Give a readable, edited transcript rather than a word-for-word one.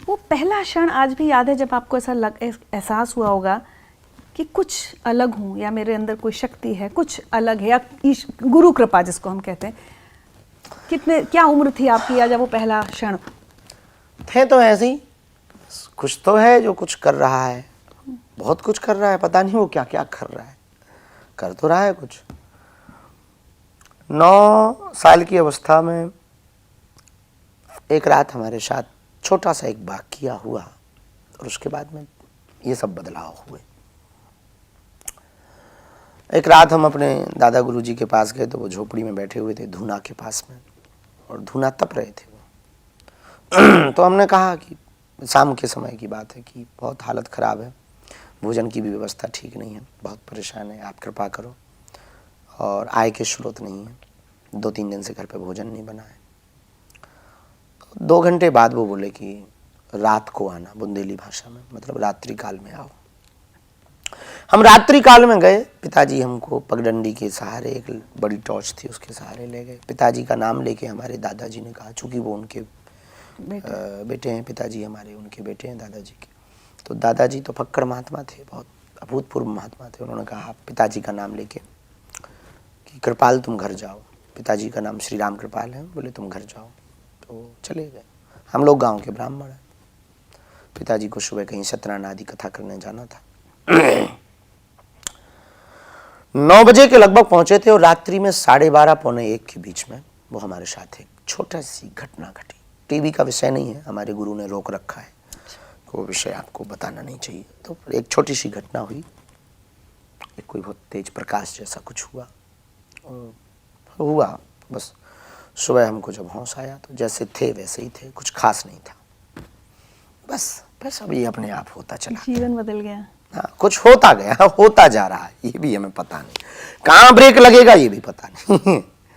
वो पहला क्षण आज भी याद है जब आपको ऐसा एहसास हुआ होगा कि कुछ अलग हूँ, या मेरे अंदर कोई शक्ति है, कुछ अलग है, या गुरु कृपा जिसको हम कहते हैं। क्या उम्र थी आपकी या जब वो पहला क्षण? थे तो ऐसे ही, कुछ तो है जो कुछ कर रहा है, बहुत कुछ कर रहा है, पता नहीं वो क्या क्या कर रहा है, कर तो रहा है कुछ। 9 साल की अवस्था में एक रात हमारे साथ छोटा सा एक वाकया हुआ और उसके बाद में ये सब बदलाव हुए। एक रात हम अपने दादा गुरुजी के पास गए तो वो झोपड़ी में बैठे हुए थे धूना के पास में, और धूना तप रहे थे वो। तो हमने कहा कि शाम के समय की बात है कि बहुत हालत ख़राब है, भोजन की भी व्यवस्था ठीक नहीं है, बहुत परेशान है, आप कृपा करो, और आय के स्रोत नहीं है, 2-3 दिन से घर पे भोजन नहीं बना है। तो 2 घंटे बाद वो बोले कि रात को आना, बुंदेली भाषा में मतलब रात्रि काल में आओ। हम रात्रि काल में गए, पिताजी हमको पगडंडी के सहारे, एक बड़ी टॉर्च थी उसके सहारे ले गए। पिताजी का नाम लेके हमारे दादाजी ने कहा, चूँकि वो उनके बेटे हैं, पिताजी हमारे उनके बेटे हैं दादाजी के, तो दादाजी तो फक्कड़ महात्मा थे, बहुत अभूतपूर्व महात्मा थे। उन्होंने कहा पिताजी का नाम लेके कि कृपाल तुम घर जाओ, पिताजी का नाम श्री राम कृपाल है, बोले तुम घर जाओ। तो चले गए। हम लोग गांव के ब्राह्मण हैं, पिताजी को सुबह कहीं सत्यनारायण आदि कथा करने जाना था। 9 बजे के लगभग पहुंचे थे और रात्रि में 12:30 पौने 1 के बीच में वो हमारे साथ एक छोटा सी घटना घटी। टीवी का विषय नहीं है, हमारे गुरु ने रोक रखा है, वो विषय आपको बताना नहीं चाहिए। तो एक छोटी सी घटना हुई, एक कोई बहुत तेज प्रकाश जैसा कुछ हुआ बस। सुबह हमको जब होश आया तो जैसे थे वैसे ही थे, कुछ खास नहीं था, बस अब ये अपने आप होता चला, जीवन बदल गया। हाँ, कुछ होता गया, होता जा रहा है, ये भी हमें पता नहीं, कहाँ ब्रेक लगेगा ये भी पता नहीं।